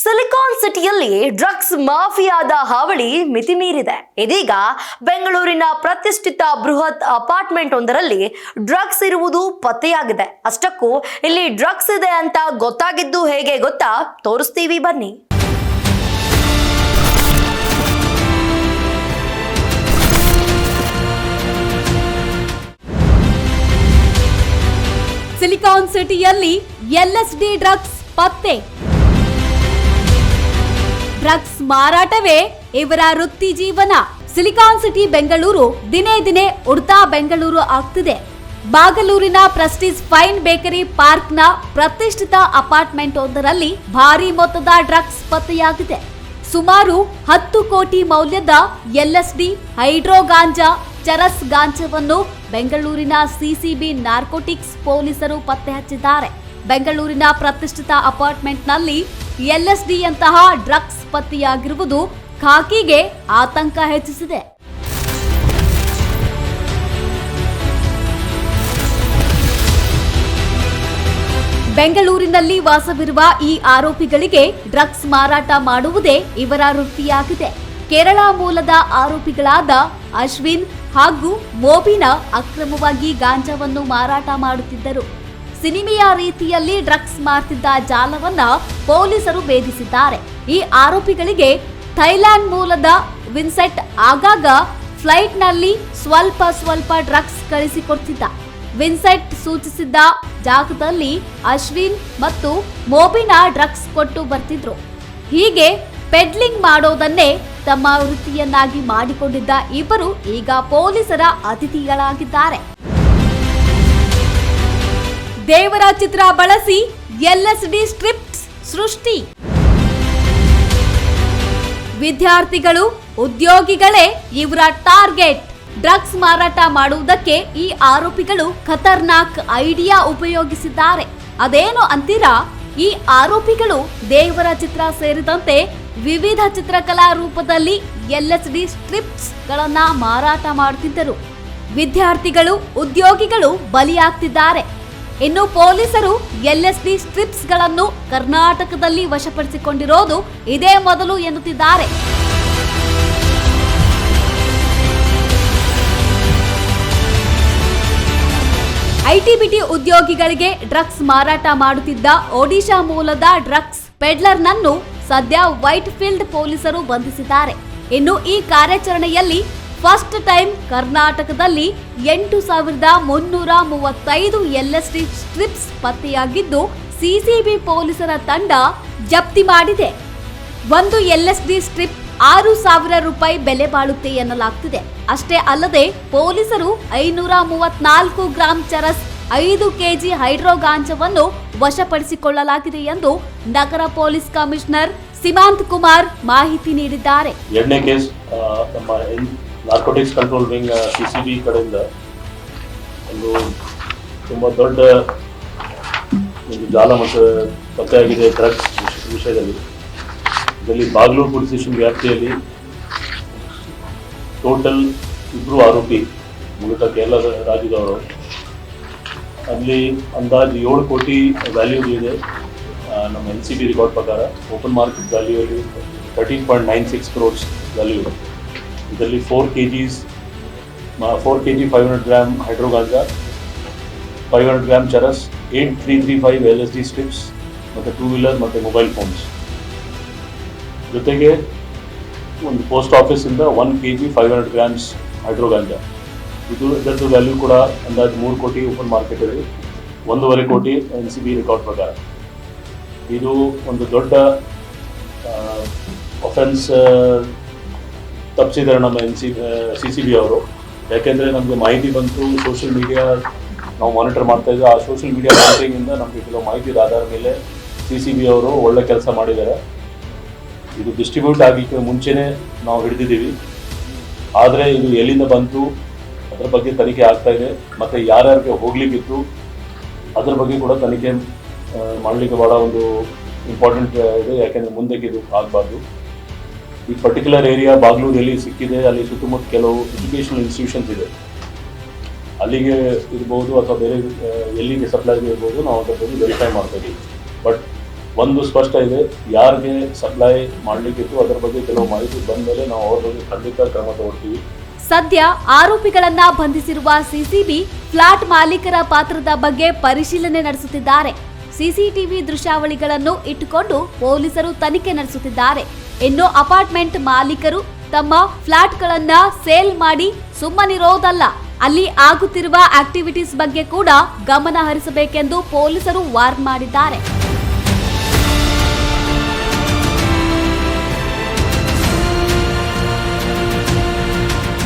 Silicon ಸಿಟಿಯಲ್ಲಿ drugs ಮಾಫಿಯಾದ ಹಾವಳಿ ಮಿತಿ ಮೀರಿದೆ. ಇದೀಗ ಬೆಂಗಳೂರಿನ ಪ್ರತಿಷ್ಠಿತ ಬೃಹತ್ ಅಪಾರ್ಟ್ಮೆಂಟ್ ಒಂದರಲ್ಲಿ ಡ್ರಗ್ಸ್ ಇರುವುದು ಪತ್ತೆಯಾಗಿದೆ. ಅಷ್ಟಕ್ಕೂ ಇಲ್ಲಿ ಡ್ರಗ್ಸ್ ಇದೆ ಅಂತ ಗೊತ್ತಾಗಿದ್ದು ಹೇಗೆ ಗೊತ್ತಾ? ತೋರಿಸ್ತೀವಿ ಬನ್ನಿ. ಸಿಲಿಕಾನ್ ಸಿಟಿಯಲ್ಲಿ ಎಲ್ಎಸ್ಡಿ ಡ್ರಗ್ಸ್ ಪತ್ತೆ. ಡ್ರಗ್ಸ್ ಮಾರಾಟವೇ ಇವರ ವೃತ್ತಿ ಜೀವನ. ಸಿಲಿಕಾನ್ ಸಿಟಿ ಬೆಂಗಳೂರು ದಿನೇ ದಿನೇ ಉಡ್ತಾ ಬೆಂಗಳೂರು ಆಗ್ತಿದೆ. ಬಾಗಲೂರಿನ ಪ್ರೆಸ್ಟೀಜ್ ಫೈನ್ ಬೇಕರಿ ಪಾರ್ಕ್ನ ಪ್ರತಿಷ್ಠಿತ ಅಪಾರ್ಟ್ಮೆಂಟ್ ಒಂದರಲ್ಲಿ ಭಾರಿ ಮೊತ್ತದ ಡ್ರಗ್ಸ್ ಪತ್ತೆಯಾಗಿದೆ. ಸುಮಾರು 10 ಕೋಟಿ ಮೌಲ್ಯದ ಎಲ್ಎಸ್ಡಿ, ಹೈಡ್ರೋ ಗಾಂಜಾ, ಚರಸ್ ಗಾಂಜಾವನ್ನು ಬೆಂಗಳೂರಿನ ಸಿಸಿಬಿ ನಾರ್ಕೋಟಿಕ್ಸ್ ಪೊಲೀಸರು ಪತ್ತೆ ಹಚ್ಚಿದ್ದಾರೆ. ಬೆಂಗಳೂರಿನ ಪ್ರತಿಷ್ಠಿತ ಅಪಾರ್ಟ್ಮೆಂಟ್ನಲ್ಲಿ ಎಲ್ಎಸ್ಡಿಯಂತಹ ಡ್ರಗ್ಸ್ ಪತ್ತೆಯಾಗಿರುವುದು ಖಾಕಿಗೆ ಆತಂಕ ಹೆಚ್ಚಿಸಿದೆ. ಬೆಂಗಳೂರಿನಲ್ಲಿ ವಾಸವಿರುವ ಈ ಆರೋಪಿಗಳಿಗೆ ಡ್ರಗ್ಸ್ ಮಾರಾಟ ಮಾಡುವುದೇ ಇವರ ವೃತ್ತಿಯಾಗಿದೆ. ಕೇರಳ ಮೂಲದ ಆರೋಪಿಗಳಾದ ಅಶ್ವಿನ್ ಹಾಗೂ ಮೋಬಿನ ಅಕ್ರಮವಾಗಿ ಗಾಂಜಾವನ್ನು ಮಾರಾಟ ಮಾಡುತ್ತಿದ್ದರು. ಸಿನಿಮೆಯ ರೀತಿಯಲ್ಲಿ ಡ್ರಗ್ಸ್ ಮಾರ್ತಿದ್ದ ಜಾಲವನ್ನ ಪೊಲೀಸರು ಭೇದಿಸಿದ್ದಾರೆ. ಈ ಆರೋಪಿಗಳಿಗೆ ಥೈಲ್ಯಾಂಡ್ ಮೂಲದ ವಿನ್ಸೆಂಟ್ ಆಗಾಗ ಫ್ಲೈಟ್ನಲ್ಲಿ ಸ್ವಲ್ಪ ಡ್ರಗ್ಸ್ ಕಳಿಸಿಕೊಡ್ತಿದ್ದ. ವಿನ್ಸೆಂಟ್ ಸೂಚಿಸಿದ್ದ ಜಾಗದಲ್ಲಿ ಅಶ್ವಿನ್ ಮತ್ತು ಮೋಬಿನ ಡ್ರಗ್ಸ್ ಕೊಟ್ಟು ಬರ್ತಿದ್ರು. ಹೀಗೆ ಪೆಡ್ಲಿಂಗ್ ಮಾಡೋದನ್ನೇ ತಮ್ಮ ವೃತ್ತಿಯನ್ನಾಗಿ ಮಾಡಿಕೊಂಡಿದ್ದ ಇಬ್ಬರು ಈಗ ಪೊಲೀಸರ ಅತಿಥಿಗಳಾಗಿದ್ದಾರೆ. ದೇವರ ಚಿತ್ರ ಬಳಸಿ ಎಲ್ಎಸ್ಡಿ ಸ್ಟ್ರಿಪ್ಸ್ ಸೃಷ್ಟಿ. ವಿದ್ಯಾರ್ಥಿಗಳು, ಉದ್ಯೋಗಿಗಳೇ ಇವರ ಟಾರ್ಗೆಟ್. ಡ್ರಗ್ಸ್ ಮಾರಾಟ ಮಾಡುವುದಕ್ಕೆ ಈ ಆರೋಪಿಗಳು ಖತರ್ನಾಕ್ ಐಡಿಯಾ ಉಪಯೋಗಿಸಿದ್ದಾರೆ. ಅದೇನು ಅಂತೀರಾ? ಈ ಆರೋಪಿಗಳು ದೇವರ ಚಿತ್ರ ಸೇರಿದಂತೆ ವಿವಿಧ ಚಿತ್ರಕಲಾ ರೂಪದಲ್ಲಿ ಎಲ್ಎಸ್ಡಿ ಸ್ಟ್ರಿಪ್ಸ್ ಗಳನ್ನ ಮಾರಾಟ ಮಾಡುತ್ತಿದ್ದರು. ವಿದ್ಯಾರ್ಥಿಗಳು, ಉದ್ಯೋಗಿಗಳು ಬಲಿಯಾಗ್ತಿದ್ದಾರೆ. ಇನ್ನು ಪೊಲೀಸರು ಎಲ್ಎಸ್ಡಿ ಸ್ಟ್ರಿಪ್ಸ್ ಗಳನ್ನು ಕರ್ನಾಟಕದಲ್ಲಿ ವಶಪಡಿಸಿಕೊಂಡಿರೋದು ಇದೇ ಮೊದಲು ಎನ್ನುತ್ತಿದ್ದಾರೆ. ಐಟಿಬಿಟಿ ಉದ್ಯೋಗಿಗಳಿಗೆ ಡ್ರಗ್ಸ್ ಮಾರಾಟ ಮಾಡುತ್ತಿದ್ದ ಒಡಿಶಾ ಮೂಲದ ಡ್ರಗ್ಸ್ ಪೆಡ್ಲರ್ನನ್ನು ಸದ್ಯ ವೈಟ್ ಫೀಲ್ಡ್ ಪೊಲೀಸರು ಬಂಧಿಸಿದ್ದಾರೆ. ಇನ್ನು ಈ ಕಾರ್ಯಾಚರಣೆಯಲ್ಲಿ ಫಸ್ಟ್ ಟೈಮ್ ಕರ್ನಾಟಕದಲ್ಲಿ 8,335 ಎಲ್ಎಸ್ಡಿ ಸ್ಟ್ರಿಪ್ಸ್ ಪತ್ತೆಯಾಗಿದ್ದು ಸಿಸಿಬಿ ಪೊಲೀಸರ ತಂಡ ಜಪ್ತಿ ಮಾಡಿದೆ. ಒಂದು ಎಲ್ಎಸ್ಡಿ ಸ್ಟ್ರಿಪ್ 6,000 ರೂಪಾಯಿ ಬೆಲೆ ಬಾಳುತ್ತೆ ಎನ್ನಲಾಗ್ತಿದೆ. ಅಷ್ಟೇ ಅಲ್ಲದೆ ಪೊಲೀಸರು 534 ಗ್ರಾಂ ಚರಸ್, 5 ಕೆಜಿ ಹೈಡ್ರೋ ಗಾಂಜಾವನ್ನು ವಶಪಡಿಸಿಕೊಳ್ಳಲಾಗಿದೆ ಎಂದು ನಗರ ಪೊಲೀಸ್ ಕಮಿಷನರ್ ಸಿಮಾಂತ್ ಕುಮಾರ್ ಮಾಹಿತಿ ನೀಡಿದ್ದಾರೆ. ಎರಡನೇ ಕೇಸ್ ನಮ್ಮ ನಾರ್ಕೋಟಿಕ್ಸ್ ಕಂಟ್ರೋಲ್ ವಿಂಗ್ ಸಿಸಿಬಿ ಕಡೆಯಿಂದ ಒಂದು ತುಂಬಾ ದೊಡ್ಡ ಒಂದು ಜಾಲ ಮತ್ತು ಪತ್ತೆಯಾಗಿದೆ ಡ್ರಗ್ಸ್ ವಿಷಯದಲ್ಲಿ. ಇದರಲ್ಲಿ ಬಾಗ್ಲೂರು ಪೊಲೀಸ್ ಸ್ಟೇಷನ್ ವ್ಯಾಪ್ತಿಯಲ್ಲಿ ಟೋಟಲ್ 2 ಆರೋಪಿ, ಮೂಲತಃ ಕೇರಳ ರಾಜ್ಯದವರು. ಅಲ್ಲಿ ಅಂದಾಜು 7 ಕೋಟಿ ವ್ಯಾಲ್ಯೂ ಇದೆ. ನಮ್ಮ NCB ರೆಕಾರ್ಡ್ ಪ್ರಕಾರ ಓಪನ್ ಮಾರ್ಕೆಟ್ ವ್ಯಾಲ್ಯೂ ಅಲ್ಲಿ 13.96 crores ವ್ಯಾಲ್ಯೂ ಇದೆ. ಇದರಲ್ಲಿ 4 kg 500 ಗ್ರಾಮ್ ಹೈಡ್ರೋ ಗಾಂಜಾ, 500 ಗ್ರಾಮ್ ಚರಸ್, 8335 LSD ಸ್ಟ್ರಿಪ್ಸ್ ಮತ್ತು 2 ವೀಲರ್ ಮತ್ತು ಮೊಬೈಲ್ ಫೋನ್ಸ್. ಜೊತೆಗೆ ಒಂದು ಪೋಸ್ಟ್ ಆಫೀಸಿಂದ 1 kg 500 ಗ್ರಾಮ್ಸ್ ಹೈಡ್ರೋ ಗಾಂಜಾ. ಇದರದ್ದು ವ್ಯಾಲ್ಯೂ ಕೂಡ ಅಂದಾಜು 3 ಕೋಟಿ ಓಪನ್ ಮಾರ್ಕೆಟಲ್ಲಿ, 1.5 ಕೋಟಿ NCB ರೆಕಾರ್ಡ್ ಪ್ರಕಾರ. ಇದು ಒಂದು ದೊಡ್ಡ ಅಫೆನ್ಸ್ ತಪ್ಪಿಸಿದ್ದಾರೆ ನಮ್ಮ CCB ಅವರು. ಯಾಕೆಂದರೆ ನಮಗೆ ಮಾಹಿತಿ ಬಂತು, ಸೋಷಿಯಲ್ ಮೀಡಿಯಾ ನಾವು ಮಾನಿಟರ್ ಮಾಡ್ತಾ ಇದ್ದೀವಿ. ಆ ಸೋಷಿಯಲ್ ಮೀಡಿಯಾ ಮಾನಿಟರಿಂಗಿಂದ ನಮಗೆ ಕೆಲವು ಮಾಹಿತಿ ಆಧಾರ ಮೇಲೆ CCB ಅವರು ಒಳ್ಳೆ ಕೆಲಸ ಮಾಡಿದ್ದಾರೆ. ಇದು ಡಿಸ್ಟ್ರಿಬ್ಯೂಟ್ ಆಗಲಿಕ್ಕೆ ಮುಂಚೆನೇ ನಾವು ಹಿಡಿದಿದ್ದೀವಿ. ಆದರೆ ಇದು ಎಲ್ಲಿಂದ ಬಂತು ಅದರ ಬಗ್ಗೆ ತನಿಖೆ ಆಗ್ತಾ ಇದೆ. ಮತ್ತು ಯಾರ್ಯಾರಿಗೆ ಹೋಗ್ಲಿಕ್ಕಿತ್ತು ಅದರ ಬಗ್ಗೆ ಕೂಡ ತನಿಖೆ ಮಾಡಲಿಕ್ಕೆ ಭಾಳ ಒಂದು ಇಂಪಾರ್ಟೆಂಟ್ ಇದೆ. ಯಾಕೆಂದರೆ ಮುಂದಕ್ಕೆ ಇದು ಆಗಬಾರ್ದು. ಈ ಪರ್ಟಿಕ್ಯುಲರ್ ಏರಿಯಾ ಬಾಗ್ಲೂರಲ್ಲಿ ಸಿಕ್ಕಿದೆ. ಅಲ್ಲಿ ಸುತ್ತಮುತ್ತ ಕೆಲವು ಎಜುಕೇಷನಲ್ ಇನ್ಸ್ಟಿಟ್ಯೂಷನ್ಸ್ ಇದೆ. ಅಲ್ಲಿಗೆ ಇರ್ಬೋದು ಅಥವಾ ಬೇರೆ ಎಲ್ಲಿಗೆ ಸಪ್ಲೈ ಇರ್ಬೋದು, ನಾವು ಅದರ ಬಗ್ಗೆ ವೆರಿಫೈ ಮಾಡ್ತಾ ಇದ್ದೀವಿ. ಬಟ್ ಒಂದು ಸ್ಪಷ್ಟ ಇದೆ, ಯಾರಿಗೆ ಸಪ್ಲೈ ಮಾಡಲಿಕ್ಕಿತ್ತು ಅದರ ಬಗ್ಗೆ ಕೆಲವು ಮಾಹಿತಿ ಬಂದ ಮೇಲೆ ನಾವು ಅವ್ರ ಬಗ್ಗೆ ಖಂಡಿತ ಕ್ರಮ ತಗೊಳ್ತೀವಿ. ಸದ್ಯ ಆರೋಪಿಗಳನ್ನ ಬಂಧಿಸಿರುವ ಸಿಸಿಬಿ ಫ್ಲಾಟ್ ಮಾಲೀಕರ ಪಾತ್ರದ ಬಗ್ಗೆ ಪರಿಶೀಲನೆ ನಡೆಸುತ್ತಿದ್ದಾರೆ. ಸಿಸಿಟಿವಿ ದೃಶ್ಯಾವಳಿಗಳನ್ನು ಇಟ್ಟುಕೊಂಡು ಪೊಲೀಸರು ತನಿಖೆ ನಡೆಸುತ್ತಿದ್ದಾರೆ. ಇನ್ನು ಅಪಾರ್ಟ್ಮೆಂಟ್ ಮಾಲೀಕರು ತಮ್ಮ ಫ್ಲಾಟ್ಗಳನ್ನ ಸೇಲ್ ಮಾಡಿ ಸುಮ್ಮನಿರೋದಲ್ಲ, ಅಲ್ಲಿ ಆಗುತ್ತಿರುವ ಆಕ್ಟಿವಿಟೀಸ್ ಬಗ್ಗೆ ಕೂಡ ಗಮನ ಹರಿಸಬೇಕೆಂದು ಪೊಲೀಸರು ವಾರ್ನ್ ಮಾಡಿದ್ದಾರೆ.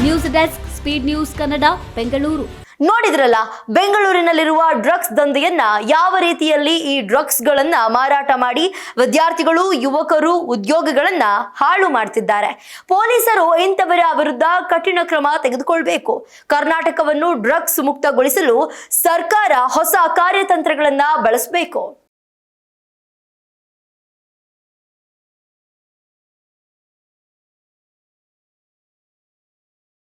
News desk, speed news Kannada, Bengaluru. ನೋಡಿದ್ರಲ್ಲ, ಬೆಂಗಳೂರಿನಲ್ಲಿರುವ ಡ್ರಗ್ಸ್ ದಂಧೆಯನ್ನ ಯಾವ ರೀತಿಯಲ್ಲಿ ಈ ಡ್ರಗ್ಸ್ ಗಳನ್ನ ಮಾರಾಟ ಮಾಡಿ ವಿದ್ಯಾರ್ಥಿಗಳು, ಯುವಕರು, ಉದ್ಯೋಗಿಗಳನ್ನ ಹಾಳು ಮಾಡ್ತಿದ್ದಾರೆ. ಪೊಲೀಸರು ಇಂಥವರ ವಿರುದ್ಧ ಕಠಿಣ ಕ್ರಮ ತೆಗೆದುಕೊಳ್ಬೇಕು. ಕರ್ನಾಟಕವನ್ನು ಡ್ರಗ್ಸ್ ಮುಕ್ತಗೊಳಿಸಲು ಸರ್ಕಾರ ಹೊಸ ಕಾರ್ಯತಂತ್ರಗಳನ್ನ ಬಳಸಬೇಕು.